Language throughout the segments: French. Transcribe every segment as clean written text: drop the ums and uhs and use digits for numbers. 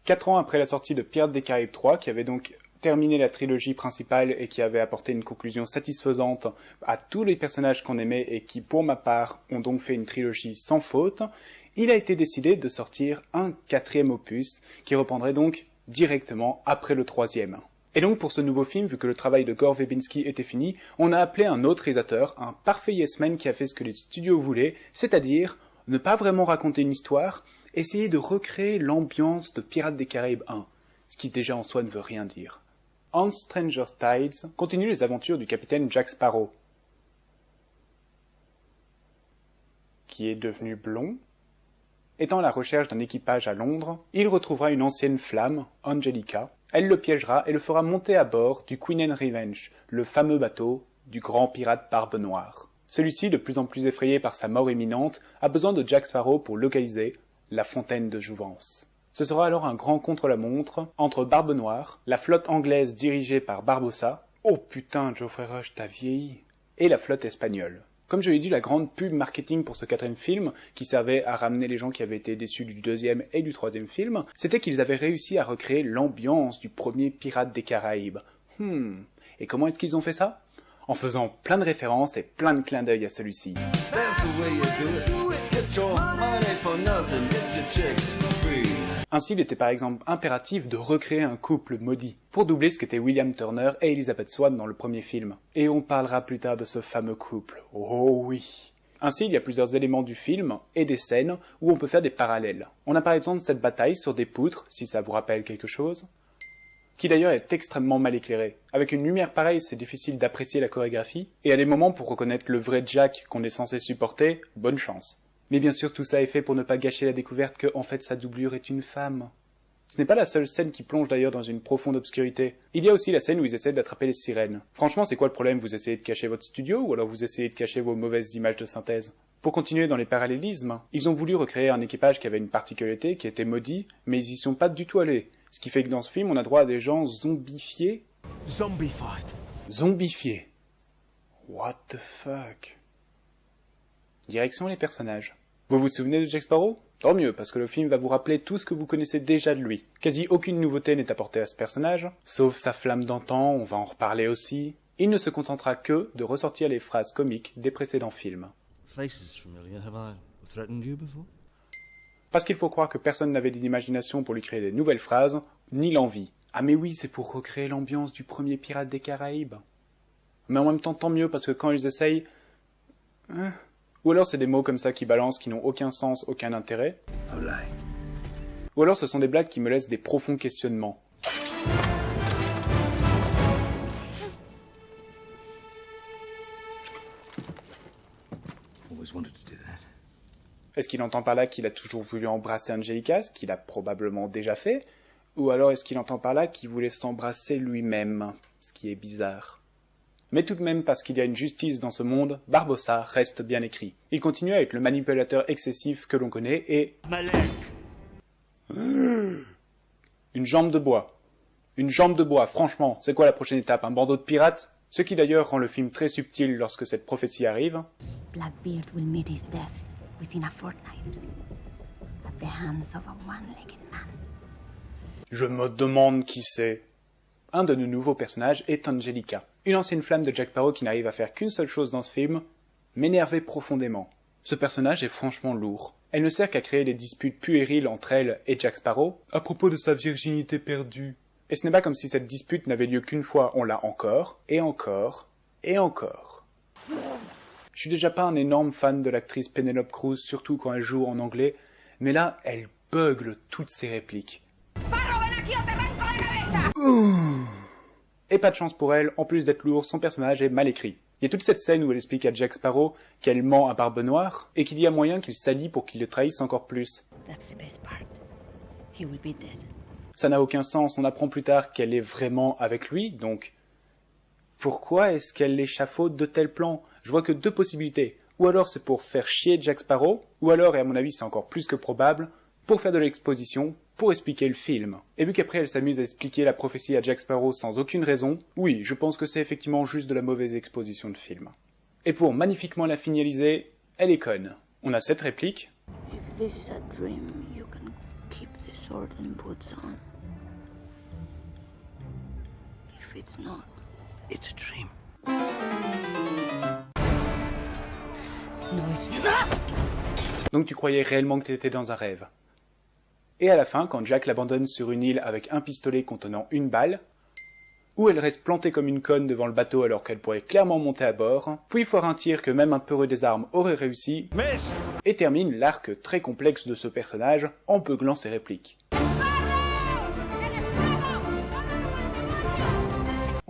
4 ans après la sortie de Pirates des Caraïbes 3, qui avait donc terminé la trilogie principale et qui avait apporté une conclusion satisfaisante à tous les personnages qu'on aimait et qui, pour ma part, ont donc fait une trilogie sans faute, il a été décidé de sortir un 4e opus qui reprendrait donc directement après le 3e. Et donc pour ce nouveau film, vu que le travail de Gore Verbinski était fini, on a appelé un autre réalisateur, un parfait yes man qui a fait ce que les studios voulaient, c'est-à-dire ne pas vraiment raconter une histoire, essayer de recréer l'ambiance de Pirates des Caraïbes 1, ce qui déjà en soi ne veut rien dire. On Stranger Tides continue les aventures du capitaine Jack Sparrow, qui est devenu blond. Étant à la recherche d'un équipage à Londres, il retrouvera une ancienne flamme, Angelica. Elle le piégera et le fera monter à bord du Queen Anne Revenge, le fameux bateau du grand pirate Barbe Noire. Celui-ci, de plus en plus effrayé par sa mort imminente, a besoin de Jack Sparrow pour localiser la fontaine de jouvence. Ce sera alors un grand contre-la-montre entre Barbe Noire, la flotte anglaise dirigée par Barbossa, oh putain, Geoffrey Rush, t'as vieilli, et la flotte espagnole. Comme je l'ai dit, la grande pub marketing pour ce 4e film, qui servait à ramener les gens qui avaient été déçus du 2e et du 3e film, c'était qu'ils avaient réussi à recréer l'ambiance du premier Pirates des Caraïbes. Et comment est-ce qu'ils ont fait ça ? En faisant plein de références et plein de clins d'œil à celui-ci. Ainsi, il était par exemple impératif de recréer un couple maudit, pour doubler ce qu'étaient William Turner et Elizabeth Swann dans le premier film. Et on parlera plus tard de ce fameux couple. Oh oui. Ainsi, il y a plusieurs éléments du film et des scènes où on peut faire des parallèles. On a par exemple cette bataille sur des poutres, si ça vous rappelle quelque chose, qui d'ailleurs est extrêmement mal éclairée. Avec une lumière pareille, c'est difficile d'apprécier la chorégraphie, et à des moments pour reconnaître le vrai Jack qu'on est censé supporter, bonne chance. Mais bien sûr, tout ça est fait pour ne pas gâcher la découverte que, en fait, sa doublure est une femme. Ce n'est pas la seule scène qui plonge d'ailleurs dans une profonde obscurité. Il y a aussi la scène où ils essaient d'attraper les sirènes. Franchement, c'est quoi le problème ? Vous essayez de cacher votre studio, ou alors vous essayez de cacher vos mauvaises images de synthèse ? Pour continuer dans les parallélismes, ils ont voulu recréer un équipage qui avait une particularité, qui était maudit, mais ils y sont pas du tout allés. Ce qui fait que dans ce film, on a droit à des gens zombifiés. Zombifiés. What the fuck ? Direction les personnages. Vous vous souvenez de Jack Sparrow ? Tant mieux, parce que le film va vous rappeler tout ce que vous connaissez déjà de lui. Quasi aucune nouveauté n'est apportée à ce personnage, sauf sa flamme d'antan, on va en reparler aussi. Il ne se contentera que de ressortir les phrases comiques des précédents films. Parce qu'il faut croire que personne n'avait d'imagination pour lui créer des nouvelles phrases, ni l'envie. Ah mais oui, c'est pour recréer l'ambiance du premier Pirate des Caraïbes. Mais en même temps, tant mieux, parce que quand ils essayent... Ou alors c'est des mots comme ça qui balancent, qui n'ont aucun sens, aucun intérêt. Ou alors ce sont des blagues qui me laissent des profonds questionnements. Est-ce qu'il entend par là qu'il a toujours voulu embrasser Angelica, ce qu'il a probablement déjà fait ? Ou alors est-ce qu'il entend par là qu'il voulait s'embrasser lui-même, ce qui est bizarre ? Mais tout de même, parce qu'il y a une justice dans ce monde, Barbossa reste bien écrit. Il continue à être le manipulateur excessif que l'on connaît et... Une jambe de bois. Une jambe de bois, franchement, c'est quoi la prochaine étape, un bandeau de pirates ? Ce qui d'ailleurs rend le film très subtil lorsque cette prophétie arrive. Blackbeard will meet his death within a fortnight at the hands of a one-legged man. Je me demande qui c'est. Un de nos nouveaux personnages est Angelica, une ancienne flamme de Jack Sparrow qui n'arrive à faire qu'une seule chose dans ce film, m'énerver profondément. Ce personnage est franchement lourd. Elle ne sert qu'à créer des disputes puériles entre elle et Jack Sparrow à propos de sa virginité perdue. Et ce n'est pas comme si cette dispute n'avait lieu qu'une fois, on l'a encore, et encore, et encore. Je suis déjà pas un énorme fan de l'actrice Penelope Cruz, surtout quand elle joue en anglais, mais là, elle bugle toutes ses répliques. Et pas de chance pour elle, en plus d'être lourd, son personnage est mal écrit. Il y a toute cette scène où elle explique à Jack Sparrow qu'elle ment à Barbe Noire, et qu'il y a moyen qu'il s'allie pour qu'il le trahisse encore plus. Ça n'a aucun sens, on apprend plus tard qu'elle est vraiment avec lui, donc... Pourquoi est-ce qu'elle l'échafaude de tels plans ? Je vois que deux possibilités. Ou alors c'est pour faire chier Jack Sparrow, ou alors, et à mon avis c'est encore plus que probable, pour faire de l'exposition, pour expliquer le film. Et vu qu'après elle s'amuse à expliquer la prophétie à Jack Sparrow sans aucune raison, oui, je pense que c'est effectivement juste de la mauvaise exposition de film. Et pour magnifiquement la finaliser, elle est conne. On a cette réplique. If this is a dream, you can keep the sword and boots on. If it's not, It's a dream. no, it's not. Donc tu croyais réellement que t'étais dans un rêve. Et à la fin, quand Jack l'abandonne sur une île avec un pistolet contenant une balle, où elle reste plantée comme une conne devant le bateau alors qu'elle pourrait clairement monter à bord, puis foire un tir que même un peureux des armes aurait réussi, et termine l'arc très complexe de ce personnage en beuglant ses répliques.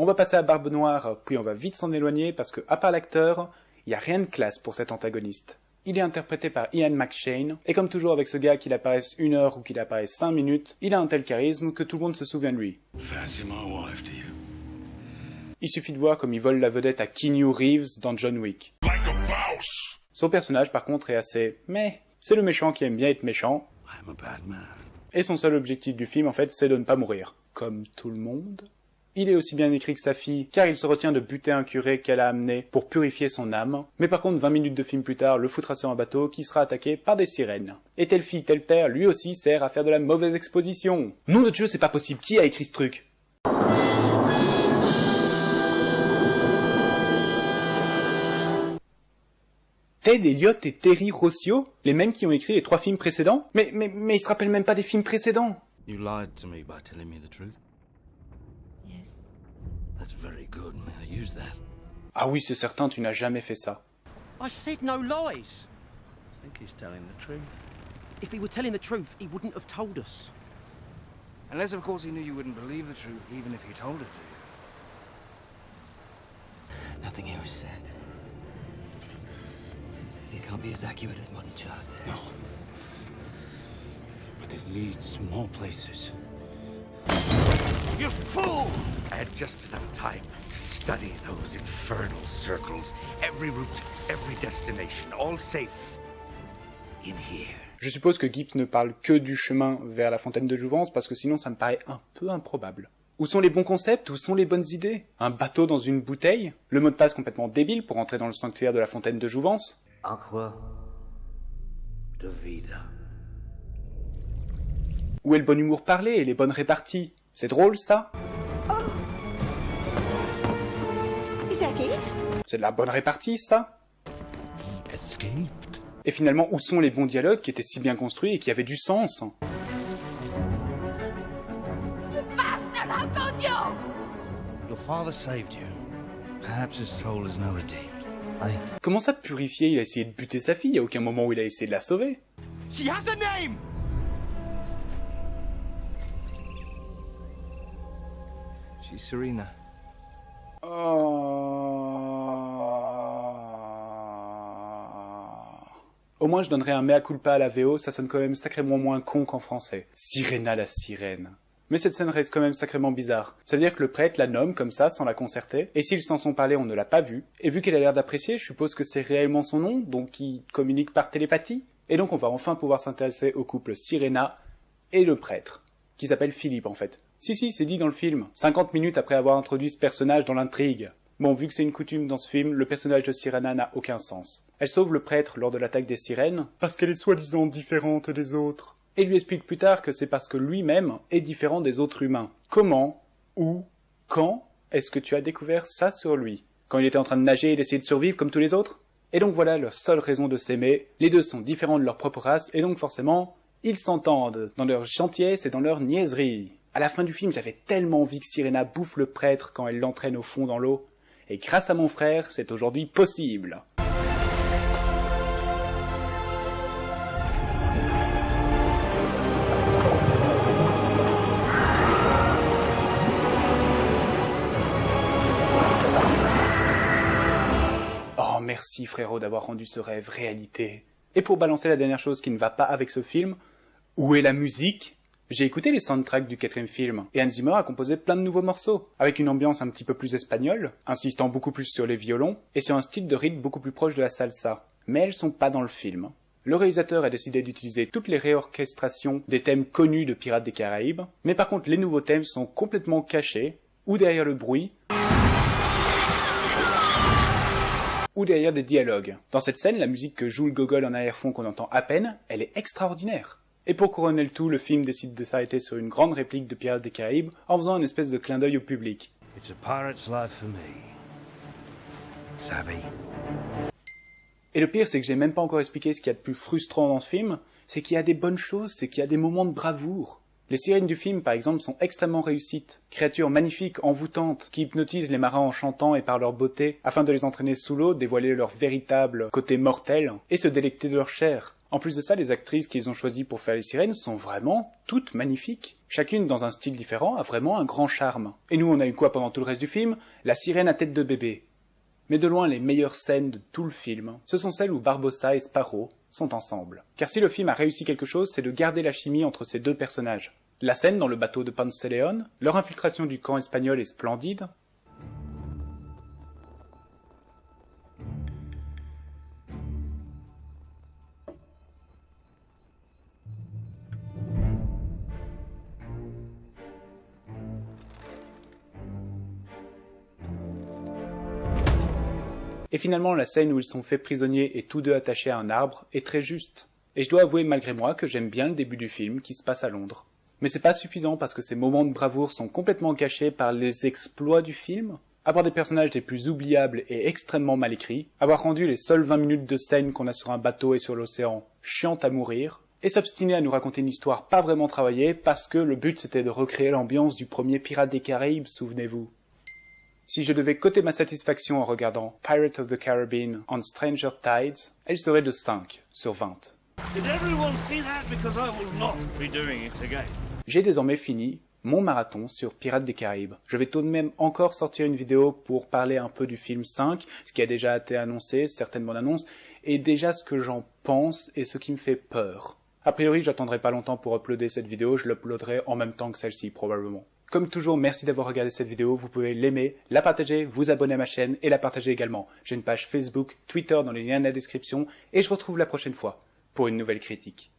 On va passer à Barbe Noire, puis on va vite s'en éloigner parce que, à part l'acteur, il n'y a rien de classe pour cet antagoniste. Il est interprété par Ian McShane, et comme toujours avec ce gars qu'il apparaisse 1 heure ou qu'il apparaisse 5 minutes, il a un tel charisme que tout le monde se souvient de lui. Fancy my wife, do you? Il suffit de voir comme il vole la vedette à Keanu Reeves dans John Wick. Like a mouse. Son personnage par contre est assez... mais c'est le méchant qui aime bien être méchant, I'm a bad man. et son seul objectif du film en fait c'est de ne pas mourir. Comme tout le monde. Il est aussi bien écrit que sa fille, car il se retient de buter un curé qu'elle a amené pour purifier son âme. Mais par contre, 20 minutes de film plus tard, le foutra sur un bateau qui sera attaqué par des sirènes. Et telle fille, tel père, lui aussi sert à faire de la mauvaise exposition. Nom de Dieu, c'est pas possible, qui a écrit ce truc? Ted Elliott et Terry Rossio, les mêmes qui ont écrit les 3 films précédents? Mais ils se rappellent même pas des films précédents. You lied to me by telling me the truth. Yes. That's very good. May I use that? Ah oui, c'est certain, tu n'as jamais fait ça. I said no lies. I think he's telling the truth. If he were telling the truth, he wouldn't have told us. Unless, of course, he knew you wouldn't believe the truth, even if he told it to you. Nothing here is said. These can't be as accurate as modern charts. No. But it leads to more places. You fool! I had just enough time to study those infernal circles. Every route, every destination, all safe in here. Je suppose que Gibbs ne parle que du chemin vers la fontaine de Jouvence parce que sinon ça me paraît un peu improbable. Où sont les bons concepts? Où sont les bonnes idées? Un bateau dans une bouteille? Le mot de passe complètement débile pour entrer dans le sanctuaire de la fontaine de Jouvence? Aqua de vida. Où est le bon humour parlé et les bonnes réparties? C'est drôle ça? Is that it? C'est de la bonne répartie ça? He escaped. Et finalement, où sont les bons dialogues qui étaient si bien construits et qui avaient du sens? Your father saved you. Perhaps his soul is now redeemed. Comment ça purifier? Il a essayé de buter sa fille, il n'y a aucun moment où il a essayé de la sauver. She has a name! She's Serena. Au moins je donnerais un mea culpa à la VO, ça sonne quand même sacrément moins con qu'en français. Sirena la sirène. Mais cette scène reste quand même sacrément bizarre. C'est-à-dire que le prêtre la nomme comme ça, sans la concerter, et s'ils s'en sont parlé, on ne l'a pas vu. Et vu qu'elle a l'air d'apprécier, je suppose que c'est réellement son nom, donc il communique par télépathie. Et donc on va enfin pouvoir s'intéresser au couple Sirena et le prêtre, qui s'appelle Philippe en fait. Si, c'est dit dans le film, 50 minutes après avoir introduit ce personnage dans l'intrigue. Bon, vu que c'est une coutume dans ce film, le personnage de Sirena n'a aucun sens. Elle sauve le prêtre lors de l'attaque des sirènes, parce qu'elle est soi-disant différente des autres. Et lui explique plus tard que c'est parce que lui-même est différent des autres humains. Comment, où, quand est-ce que tu as découvert ça sur lui? Quand il était en train de nager et d'essayer de survivre comme tous les autres? Et donc voilà leur seule raison de s'aimer, les deux sont différents de leur propre race, et donc forcément, ils s'entendent, dans leur gentillesse et dans leur niaiserie. À la fin du film, j'avais tellement envie que Sirena bouffe le prêtre quand elle l'entraîne au fond dans l'eau, et grâce à mon frère, c'est aujourd'hui possible. Oh, merci frérot d'avoir rendu ce rêve réalité. Et pour balancer la dernière chose qui ne va pas avec ce film, où est la musique? J'ai écouté les soundtracks du 4e film, et Hans Zimmer a composé plein de nouveaux morceaux, avec une ambiance un petit peu plus espagnole, insistant beaucoup plus sur les violons, et sur un style de rythme beaucoup plus proche de la salsa. Mais elles sont pas dans le film. Le réalisateur a décidé d'utiliser toutes les réorchestrations des thèmes connus de Pirates des Caraïbes, mais par contre les nouveaux thèmes sont complètement cachés, ou derrière le bruit, ou derrière des dialogues. Dans cette scène, la musique que joue le gogol en arrière-fond qu'on entend à peine, elle est extraordinaire. Et pour couronner le tout, le film décide de s'arrêter sur une grande réplique de Pirates des Caraïbes en faisant une espèce de clin d'œil au public. It's a pirate's life for me. Savvy? Et le pire, c'est que j'ai même pas encore expliqué ce qu'il y a de plus frustrant dans ce film, c'est qu'il y a des bonnes choses, c'est qu'il y a des moments de bravoure. Les sirènes du film, par exemple, sont extrêmement réussites. Créatures magnifiques, envoûtantes, qui hypnotisent les marins en chantant et par leur beauté, afin de les entraîner sous l'eau, dévoiler leur véritable côté mortel, et se délecter de leur chair. En plus de ça, les actrices qu'ils ont choisies pour faire les sirènes sont vraiment toutes magnifiques. Chacune dans un style différent a vraiment un grand charme. Et nous, on a eu quoi pendant tout le reste du film? La sirène à tête de bébé. Mais de loin, les meilleures scènes de tout le film, ce sont celles où Barbossa et Sparrow sont ensemble. Car si le film a réussi quelque chose, c'est de garder la chimie entre ces deux personnages. La scène dans le bateau de Ponce de León, leur infiltration du camp espagnol est splendide. Et finalement, la scène où ils sont faits prisonniers et tous deux attachés à un arbre est très juste. Et je dois avouer malgré moi que j'aime bien le début du film qui se passe à Londres. Mais c'est pas suffisant parce que ces moments de bravoure sont complètement cachés par les exploits du film. Avoir des personnages les plus oubliables et extrêmement mal écrits, avoir rendu les seules 20 minutes de scène qu'on a sur un bateau et sur l'océan chiantes à mourir, et s'obstiner à nous raconter une histoire pas vraiment travaillée parce que le but c'était de recréer l'ambiance du premier Pirates des Caraïbes, souvenez-vous. Si je devais coter ma satisfaction en regardant Pirates of the Caribbean on Stranger Tides, elle serait de 5 sur 20. Did everyone see that? Because I will not be doing it again. J'ai désormais fini mon marathon sur Pirates des Caraïbes. Je vais tout de même encore sortir une vidéo pour parler un peu du film 5, ce qui a déjà été annoncé, certaines bonnes annonces, et déjà ce que j'en pense et ce qui me fait peur. A priori, j'attendrai pas longtemps pour uploader cette vidéo, je l'uploaderai en même temps que celle-ci probablement. Comme toujours, merci d'avoir regardé cette vidéo, vous pouvez l'aimer, la partager, vous abonner à ma chaîne et la partager également. J'ai une page Facebook, Twitter dans les liens de la description et je vous retrouve la prochaine fois pour une nouvelle critique.